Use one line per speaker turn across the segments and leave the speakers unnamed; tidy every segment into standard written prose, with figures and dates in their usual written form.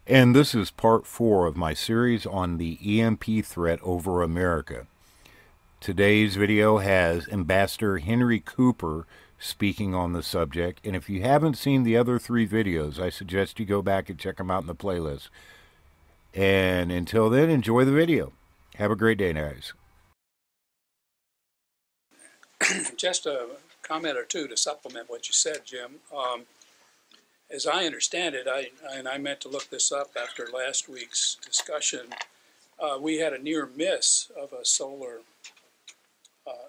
And this is part 4 of my series on the EMP threat over America. Today's video has Ambassador Henry Cooper speaking on the subject, and if you haven't seen the other 3 videos, I suggest you go back and check them out in the playlist. And until then, enjoy the video. Have a great day, guys.
Just a comment or two to supplement what you said, Jim. As I understand it, I meant to look this up after last week's discussion, we had a near miss of a solar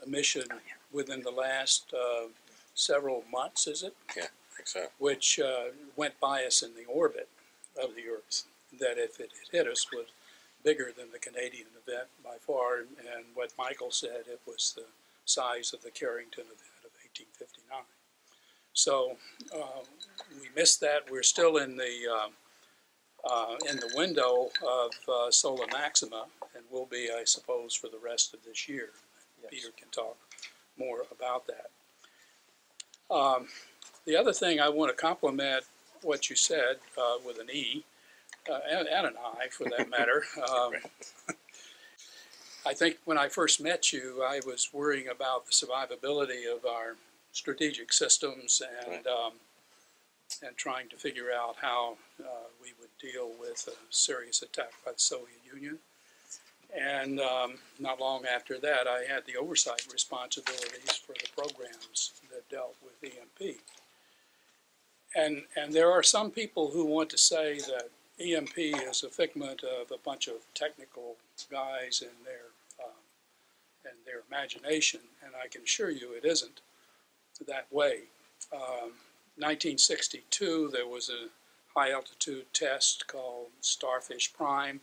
emission within the last several months, is it?
Yeah, I think so.
Which went by us in the orbit of the Earth. That if it had hit us was bigger than the Canadian event by far, and what Michael said, it was the size of the Carrington event of 1859. So we missed that. We're still in the window of solar maxima, and will be, I suppose, for the rest of this year. Yes. Peter can talk more about that. The other thing I want to compliment what you said with an E and an I, for that matter. I think when I first met you, I was worrying about the survivability of our strategic systems and and trying to figure out how we would deal with a serious attack by the Soviet Union. And not long after that, I had the oversight responsibilities for the programs that dealt with EMP. And there are some people who want to say that EMP is a figment of a bunch of technical guys and their imagination, and I can assure you it isn't that way. 1962, there was a high-altitude test called Starfish Prime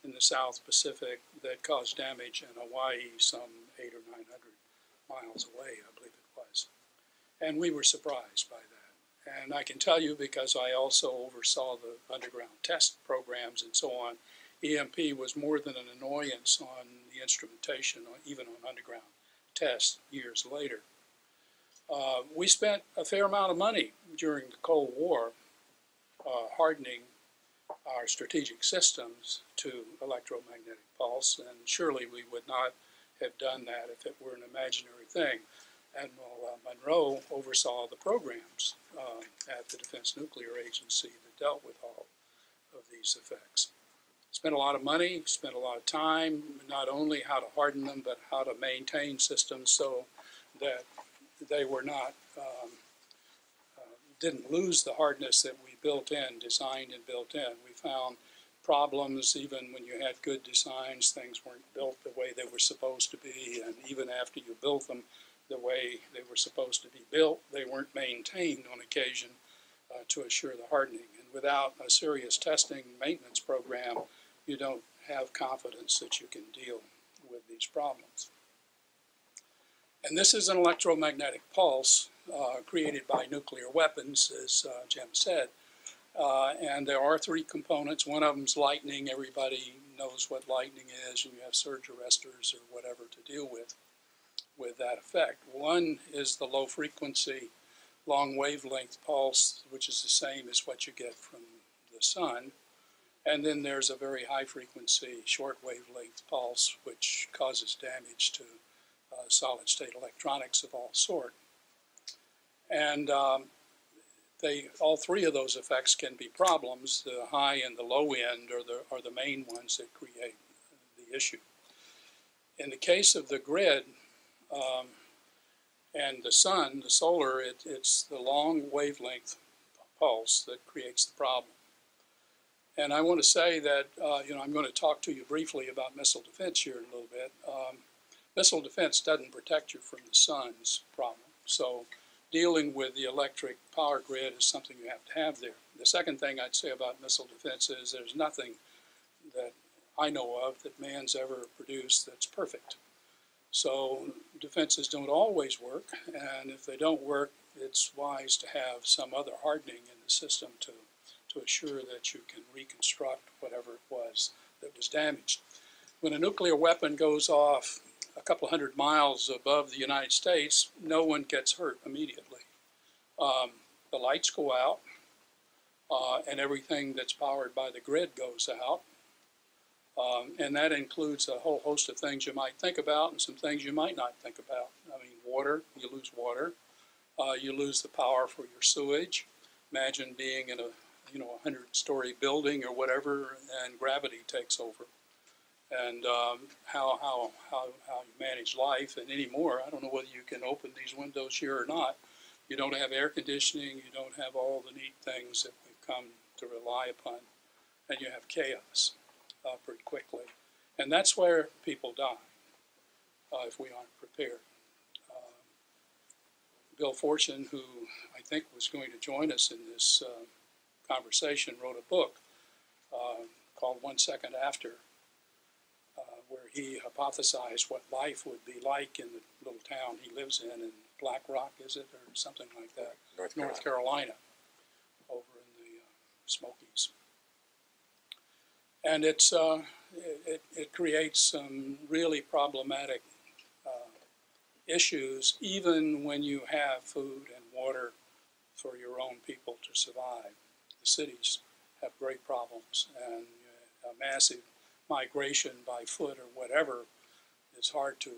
in the South Pacific that caused damage in Hawaii some 800 or 900 miles away, I believe it was. And we were surprised by that. And I can tell you, because I also oversaw the underground test programs and so on, EMP was more than an annoyance on the instrumentation, or even on underground tests years later. We spent a fair amount of money during the Cold War hardening our strategic systems to electromagnetic pulse, and surely we would not have done that if it were an imaginary thing. Admiral Monroe oversaw the programs at the Defense Nuclear Agency that dealt with all of these effects. Spent a lot of money, spent a lot of time, not only how to harden them, but how to maintain systems so that they were not, didn't lose the hardness that we built in, designed and built in. We found problems even when you had good designs, things weren't built the way they were supposed to be, and even after you built them the way they were supposed to be built, they weren't maintained on occasion to assure the hardening. And without a serious testing maintenance program, you don't have confidence that you can deal with these problems. And this is an electromagnetic pulse created by nuclear weapons, as Jim said. And there are 3 components. One of them is lightning. Everybody knows what lightning is, and you have surge arresters or whatever to deal with that effect. One is the low frequency, long wavelength pulse, which is the same as what you get from the sun. And then there's a very high frequency, short wavelength pulse, which causes damage to solid state electronics of all sort. And all 3 of those effects can be problems. The high and the low end are the main ones that create the issue. In the case of the grid and the sun, the solar, it's the long wavelength pulse that creates the problem. And I want to say that, I'm going to talk to you briefly about missile defense here in a little bit. Missile defense doesn't protect you from the sun's problem. So dealing with the electric power grid is something you have to have there. The second thing I'd say about missile defense is there's nothing that I know of that man's ever produced that's perfect. So defenses don't always work, and if they don't work, it's wise to have some other hardening in the system to assure that you can reconstruct whatever it was that was damaged. When a nuclear weapon goes off a couple hundred miles above the United States, no one gets hurt immediately. The lights go out, and everything that's powered by the grid goes out. And that includes a whole host of things you might think about and some things you might not think about. I mean, water, you lose water. You lose the power for your sewage. Imagine being in a 100-story building or whatever, and gravity takes over. And how you manage life, and anymore, I don't know whether you can open these windows here or not. You don't have air conditioning, you don't have all the neat things that we've come to rely upon, and you have chaos pretty quickly. And that's where people die if we aren't prepared. Bill Fortune, who I think was going to join us in this conversation, wrote a book called 1 Second After, where he hypothesized what life would be like in the little town he lives in Black Rock, is it, or something like that? North Carolina, over in the Smokies. And it creates some really problematic issues, even when you have food and water for your own people to survive. The cities have great problems, and a massive migration by foot or whatever is hard to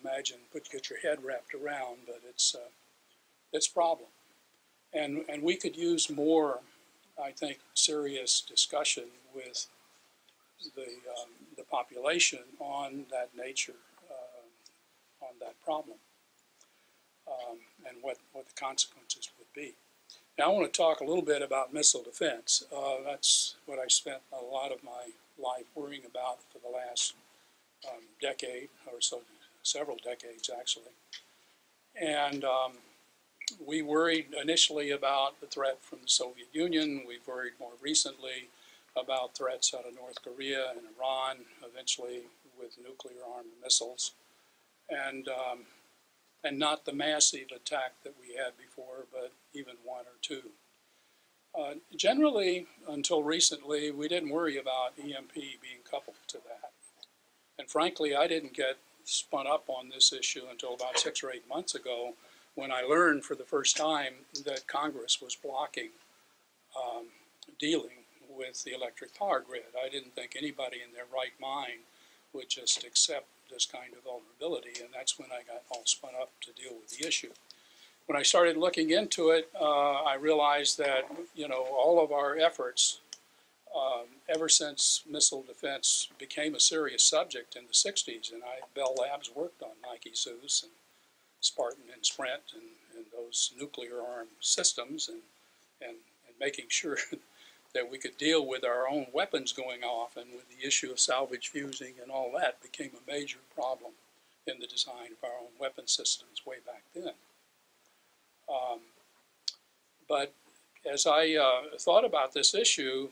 imagine, get your head wrapped around, but it's a problem. And we could use more, I think, serious discussion with the population on that nature, on that problem, and what the consequences would be. Now I want to talk a little bit about missile defense. That's what I spent a lot of my life worrying about for the last decade or so, several decades actually. And we worried initially about the threat from the Soviet Union. We've worried more recently about threats out of North Korea and Iran, eventually with nuclear-armed missiles, and not the massive attack that we had before, but even one or two. Generally, until recently, we didn't worry about EMP being coupled to that. And frankly, I didn't get spun up on this issue until about 6 or 8 months ago, when I learned for the first time that Congress was blocking dealing with the electric power grid. I didn't think anybody in their right mind would just accept this kind of vulnerability, and that's when I got all spun up to deal with the issue. When I started looking into it, I realized that, all of our efforts, ever since missile defense became a serious subject in the 60s, and Bell Labs worked on Nike Zeus and Spartan and Sprint and those nuclear-armed systems, and making sure that we could deal with our own weapons going off, and with the issue of salvage fusing and all that became a major problem in the design of our own weapon systems way back then. But as I thought about this issue,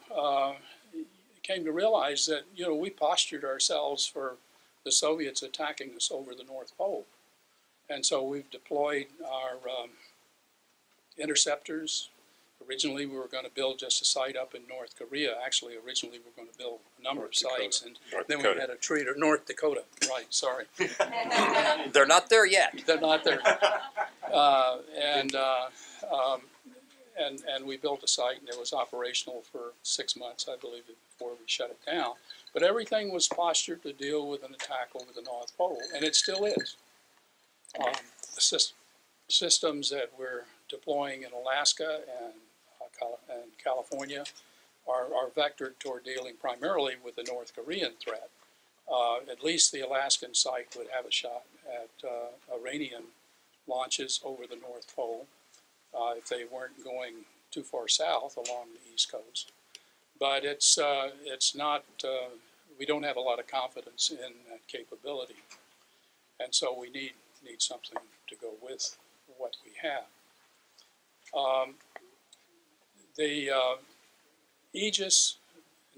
came to realize that, we postured ourselves for the Soviets attacking us over the North Pole. And so we've deployed our interceptors. Originally, we were going to build just a site up in North Korea. Actually, originally, we were going to build a number of sites, and then we had a treat, or North Dakota, right, sorry.
They're not there yet.
They're not there. And we built a site, and it was operational for 6 months, I believe, before we shut it down. But everything was postured to deal with an attack over the North Pole, and it still is. The systems that we're deploying in Alaska and California are vectored toward dealing primarily with the North Korean threat. At least the Alaskan site would have a shot at Iranian launches over the North Pole if they weren't going too far south along the East Coast. But it's not, we don't have a lot of confidence in that capability. And so we need something to go with what we have. The Aegis,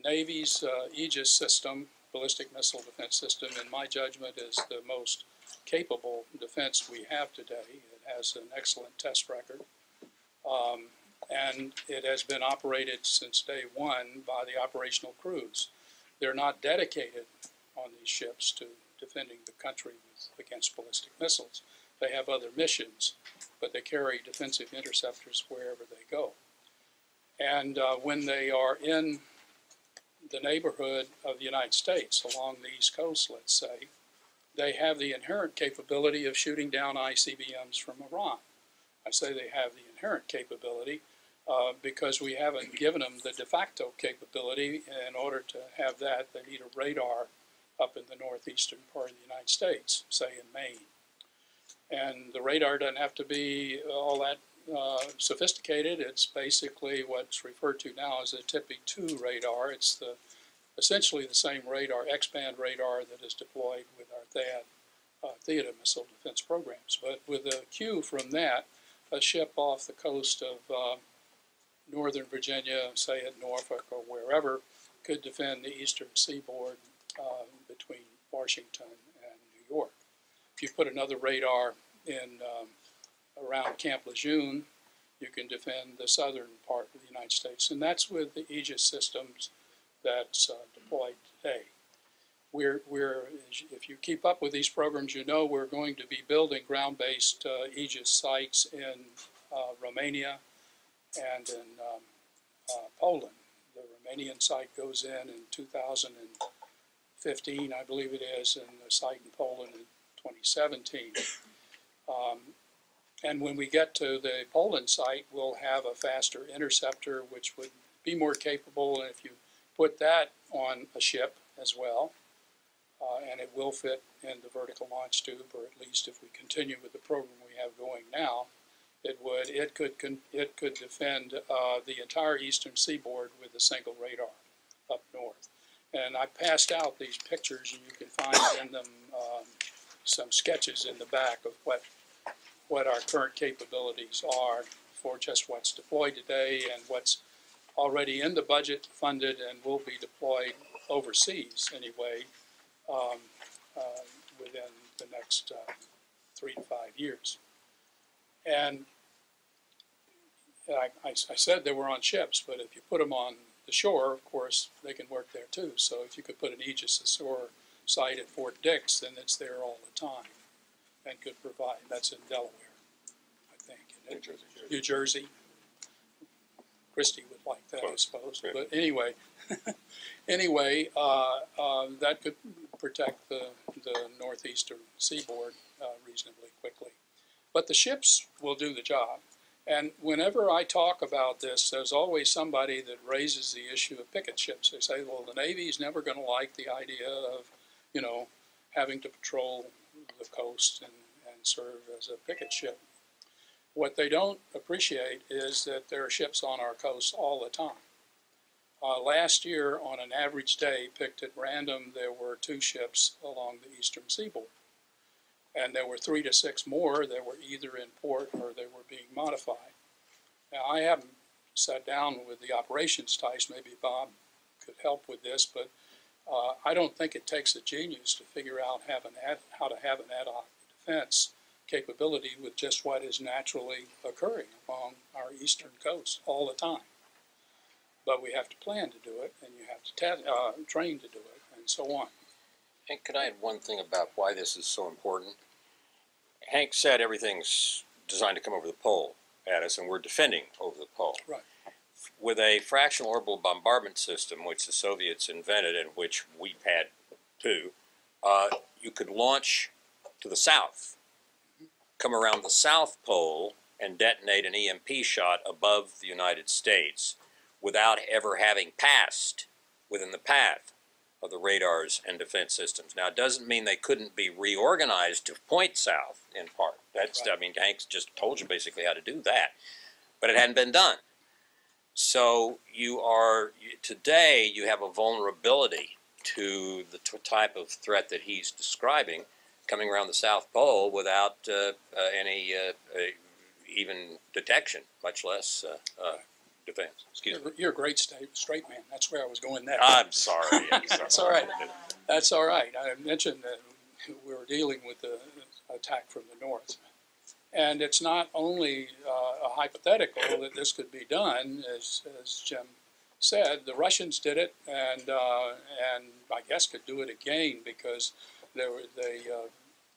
Navy's Aegis system, ballistic missile defense system, in my judgment, is the most capable defense we have today. It has an excellent test record, and it has been operated since day one by the operational crews. They're not dedicated on these ships to defending the country against ballistic missiles. They have other missions, but they carry defensive interceptors wherever they go. And when they are in the neighborhood of the United States, along the East Coast, let's say, they have the inherent capability of shooting down ICBMs from Iran. I say they have the inherent capability because we haven't given them the de facto capability. In order to have that, they need a radar up in the northeastern part of the United States, say in Maine. And the radar doesn't have to be all that sophisticated. It's basically what's referred to now as a TPY-2 radar. It's essentially the same radar, X-band radar, that is deployed with our Theater missile defense programs. But with a cue from that, a ship off the coast of northern Virginia, say at Norfolk or wherever, could defend the eastern seaboard between Washington and New York. If you put another radar in around Camp Lejeune, you can defend the southern part of the United States. And that's with the Aegis systems that's deployed today. If you keep up with these programs, you know we're going to be building ground-based Aegis sites in Romania and in Poland. The Romanian site goes in 2015, I believe it is, and the site in Poland in 2017. And when we get to the Poland site, we'll have a faster interceptor, which would be more capable. And if you put that on a ship as well, and it will fit in the vertical launch tube, or at least if we continue with the program we have going now, it could defend the entire eastern seaboard with a single radar up north. And I passed out these pictures, and you can find in them some sketches in the back of what our current capabilities are for just what's deployed today and what's already in the budget funded and will be deployed overseas anyway within the next 3 to 5 years. And I said they were on ships, but if you put them on the shore, of course, they can work there too. So if you could put an Aegis Ashore site at Fort Dix, then it's there all the time and could provide. That's in Delaware, I think. New Jersey. Christie would like that, I suppose. But anyway, that could protect the northeastern seaboard reasonably quickly. But the ships will do the job. And whenever I talk about this, there's always somebody that raises the issue of picket ships. They say, well, the Navy's never going to like the idea of, having to patrol the coast and serve as a picket ship. What they don't appreciate is that there are ships on our coast all the time. Last year, on an average day, picked at random, there were 2 ships along the eastern seaboard. And there were 3 to 6 more that were either in port or they were being modified. Now, I haven't sat down with the operations types. Maybe Bob could help with this, but I don't think it takes a genius to figure out how to have an ad hoc defense capability with just what is naturally occurring along our eastern coast all the time. But we have to plan to do it, and you have to train to do it, and so on.
Hank, could I add one thing about why this is so important? Hank said everything's designed to come over the pole at us, and we're defending over the pole.
Right.
With a fractional orbital bombardment system, which the Soviets invented and which we've had too, you could launch to the south, come around the South Pole, and detonate an EMP shot above the United States without ever having passed within the path of the radars and defense systems. Now, it doesn't mean they couldn't be reorganized to point south, in part. That's, right. I mean, Hank's just told you basically how to do that. But it hadn't been done. So today you have a vulnerability to the type of threat that he's describing coming around the South Pole without any even detection, much less defense. Excuse me.
You're a great straight man. That's where I was going next.
I'm sorry.
That's all right. That's all right. I mentioned that we were dealing with the attack from the north. And it's not only a hypothetical that this could be done, as Jim said. The Russians did it, and I guess could do it again because they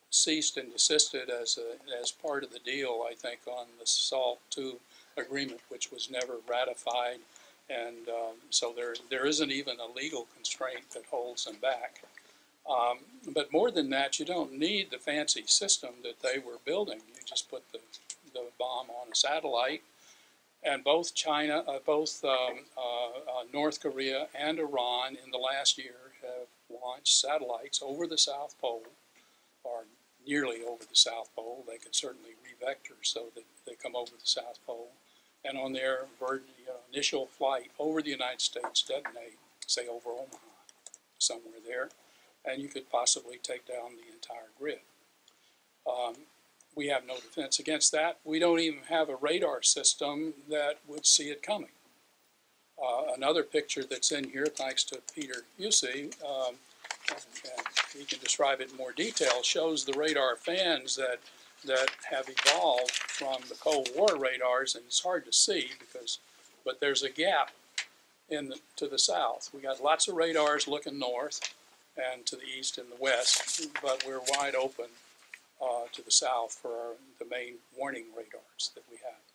ceased and desisted as part of the deal, I think, on the SALT II agreement, which was never ratified. And so there isn't even a legal constraint that holds them back. But more than that, you don't need the fancy system that they were building. You just put the bomb on a satellite. And both North Korea and Iran in the last year have launched satellites over the South Pole, or nearly over the South Pole. They can certainly revector so that they come over the South Pole. And on their initial flight over the United States, detonate, say over Omaha, somewhere there, and you could possibly take down the entire grid. We have no defense against that. We don't even have a radar system that would see it coming. Another picture that's in here, thanks to Peter Busey, and he can describe it in more detail, shows the radar fans that have evolved from the Cold War radars, and it's hard to see but there's a gap to the south. We got lots of radars looking north and to the east and the west, but we're wide open to the south for the main warning radars that we have.